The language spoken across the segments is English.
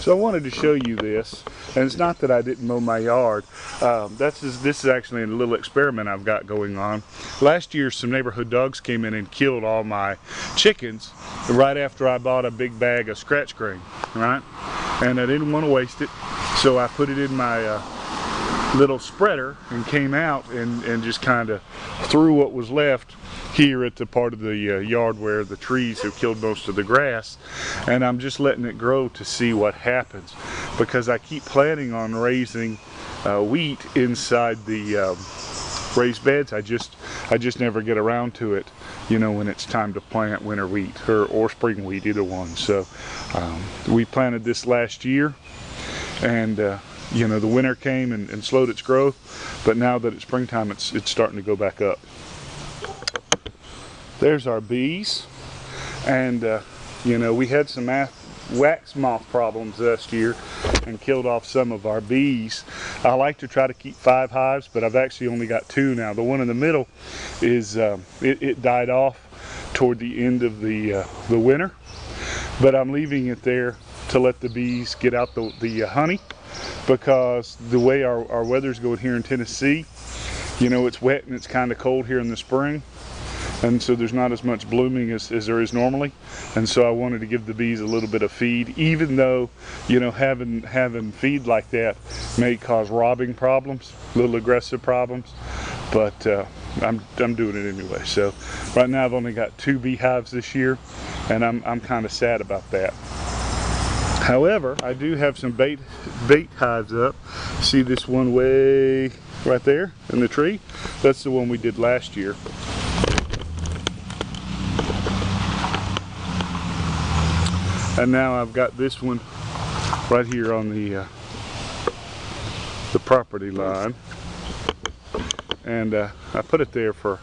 So I wanted to show you this, and it's not that I didn't mow my yard. This is actually a little experiment I've got going on. Last year some neighborhood dogs came in and killed all my chickens right after I bought a big bag of scratch grain, right? And I didn't want to waste it, so I put it in my little spreader and came out and just kind of threw what was left here at the part of the yard where the trees have killed most of the grass, and I'm just letting it grow to see what happens, because I keep planning on raising wheat inside the raised beds. I just never get around to it, you know, when it's time to plant winter wheat or spring wheat, either one. So we planted this last year, and you know, the winter came and slowed its growth, but now that it's springtime, it's starting to go back up. There's our bees, and you know, we had some wax moth problems last year and killed off some of our bees. I like to try to keep 5 hives, but I've actually only got 2 now. The one in the middle is it died off toward the end of the winter, but I'm leaving it there to let the bees get out the honey, because the way our weather's going here in Tennessee, you know, it's wet and it's kind of cold here in the spring, and so there's not as much blooming as there is normally. And so I wanted to give the bees a little bit of feed, even though, you know, having feed like that may cause robbing problems, little aggressive problems, but I'm doing it anyway. So right now I've only got 2 beehives this year, and I'm kind of sad about that. However, I do have some bait hives up. See this one way right there in the tree? That's the one we did last year. And now I've got this one right here on the property line, and I put it there for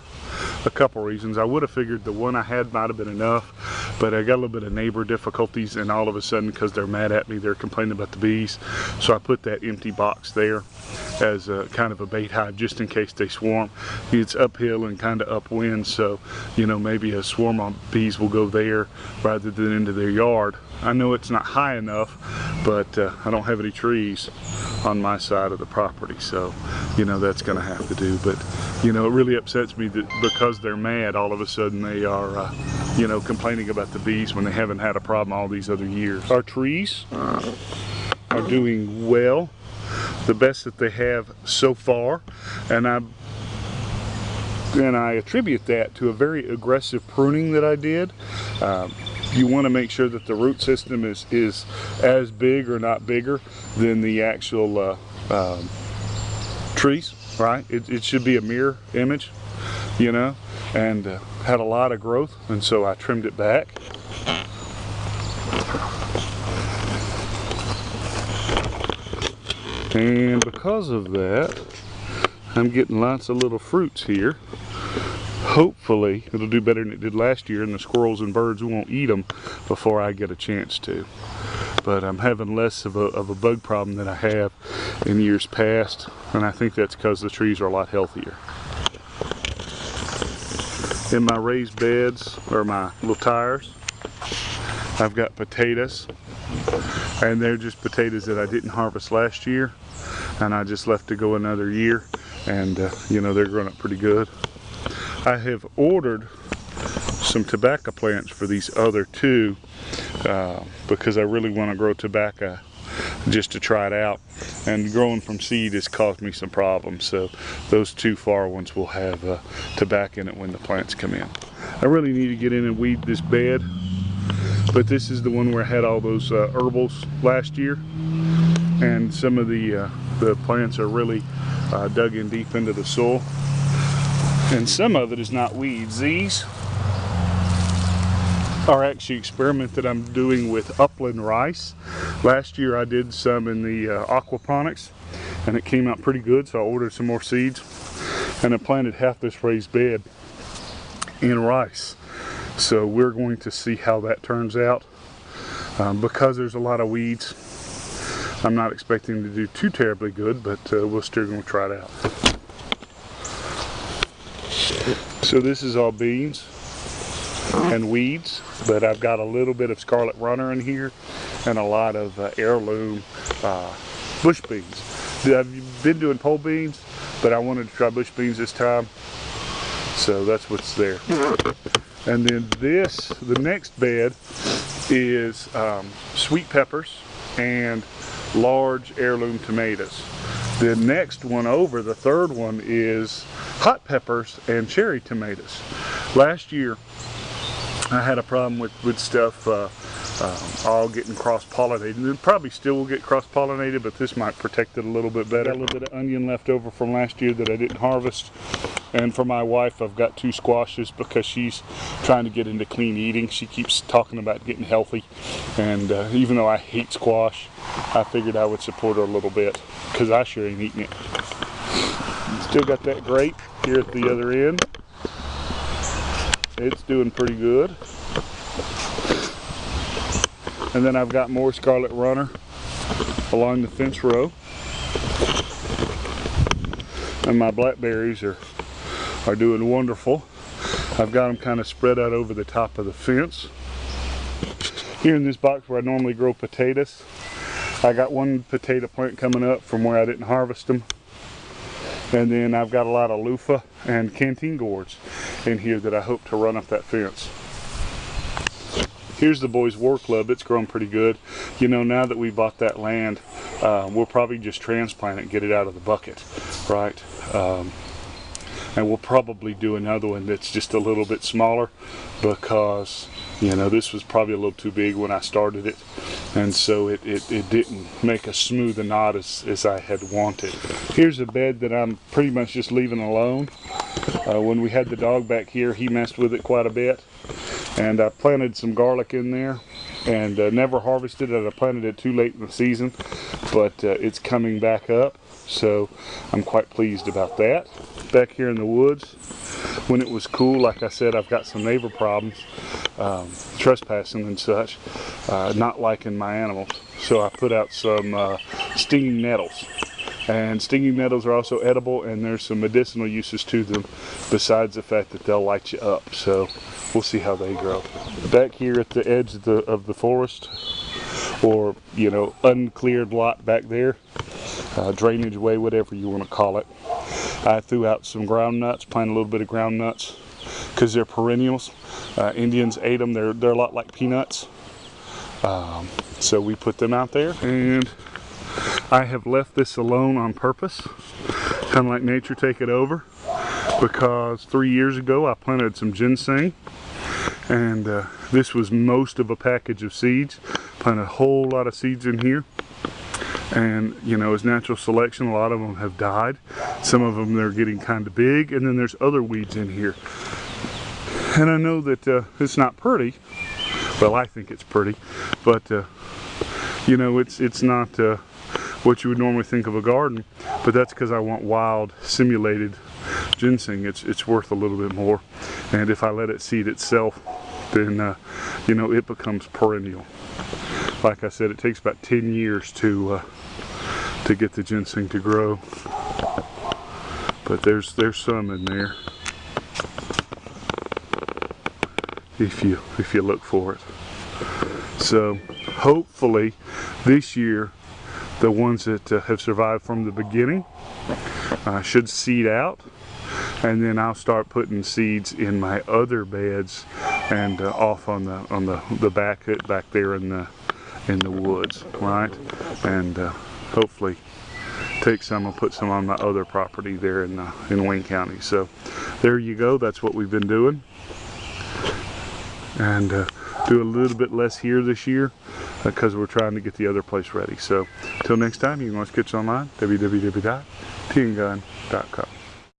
a couple reasons. I would have figured the one I had might have been enough, but I got a little bit of neighbor difficulties, and all of a sudden, because they're mad at me, they're complaining about the bees, so I put that empty box there as a kind of a bait hive, just in case they swarm. It's uphill and kind of upwind, so, you know, maybe a swarm of bees will go there rather than into their yard. I know it's not high enough, but I don't have any trees on my side of the property, so, you know, that's going to have to do. But, you know, it really upsets me that because they're mad, all of a sudden they are, you know, complaining about the bees when they haven't had a problem all these other years. Our trees are doing well, the best that they have so far, and I attribute that to a very aggressive pruning that I did. You want to make sure that the root system is as big or not bigger than the actual trees, right? It should be a mirror image, you know, and had a lot of growth, and so I trimmed it back. And because of that, I'm getting lots of little fruits here. Hopefully it'll do better than it did last year, and the squirrels and birds won't eat them before I get a chance to. But I'm having less of a bug problem than I have in years past, and I think that's because the trees are a lot healthier. In my raised beds, or my little tires, I've got potatoes, and they're just potatoes that I didn't harvest last year, and I just left to go another year, and you know, they're growing up pretty good. I have ordered some tobacco plants for these other 2 because I really want to grow tobacco just to try it out, and growing from seed has caused me some problems, so those 2 far ones will have tobacco in it when the plants come in. I really need to get in and weed this bed, but this is the one where I had all those herbals last year, and some of the plants are really dug in deep into the soil, and some of it is not weeds. These are actually experiment that I'm doing with upland rice. Last year I did some in the aquaponics, and it came out pretty good, so I ordered some more seeds, and I planted half this raised bed in rice. So we're going to see how that turns out. Because there's a lot of weeds, I'm not expecting to do too terribly good, but we're still going to try it out. So this is all beans and weeds, but I've got a little bit of scarlet runner in here, and a lot of heirloom bush beans. I've been doing pole beans, but I wanted to try bush beans this time, so that's what's there. And then the next bed is sweet peppers and large heirloom tomatoes. The next one over, the third one, is hot peppers and cherry tomatoes. Last year I had a problem with stuff all getting cross-pollinated, and it probably still will get cross-pollinated, but this might protect it a little bit better. Got a little bit of onion left over from last year that I didn't harvest. And for my wife, I've got 2 squashes because she's trying to get into clean eating. She keeps talking about getting healthy, and even though I hate squash, I figured I would support her a little bit because I sure ain't eating it. Still got that grape here at the other end. It's doing pretty good. And then I've got more scarlet runner along the fence row. And my blackberries are doing wonderful. I've got them kind of spread out over the top of the fence. Here in this box where I normally grow potatoes, I got one potato plant coming up from where I didn't harvest them. And then I've got a lot of loofah and canteen gourds in here that I hope to run up that fence. Here's the Boys War Club. It's grown pretty good. You know, now that we bought that land, we'll probably just transplant it and get it out of the bucket, right? And we'll probably do another one that's just a little bit smaller because, you know, this was probably a little too big when I started it, and so it didn't make as smooth a knot as I had wanted. Here's a bed that I'm pretty much just leaving alone. When we had the dog back here, he messed with it quite a bit, and I planted some garlic in there and never harvested it. I planted it too late in the season, but it's coming back up, so I'm quite pleased about that. Back here in the woods, when it was cool, like I said, I've got some neighbor problems, trespassing and such, not liking my animals, so I put out some stinging nettles. And stinging nettles are also edible, and there's some medicinal uses to them besides the fact that they'll light you up, so we'll see how they grow. Back here at the edge of the forest, or, you know, uncleared lot back there, drainage way, whatever you want to call it, I threw out some ground nuts, planted a little bit of ground nuts because they're perennials. Indians ate them. They're a lot like peanuts, so we put them out there. And I have left this alone on purpose, kind of like nature take it over, because 3 years ago I planted some ginseng, and this was most of a package of seeds. Planted a whole lot of seeds in here, and, you know, as natural selection, a lot of them have died. Some of them, they're getting kind of big, and then there's other weeds in here. And I know that it's not pretty. Well, I think it's pretty, but you know, it's not what you would normally think of a garden, but that's because I want wild simulated ginseng. It's worth a little bit more, and if I let it seed itself, then you know, it becomes perennial. Like I said, it takes about 10 years to get the ginseng to grow, but there's some in there if you look for it. So hopefully this year the ones that have survived from the beginning should seed out, and then I'll start putting seeds in my other beds and off on the back there in the woods, right? And hopefully take some and put some on my other property there in Wayne County. So there you go. That's what we've been doing, and do a little bit less here this year because we're trying to get the other place ready. So until next time, you can always catch online, www.tngun.com.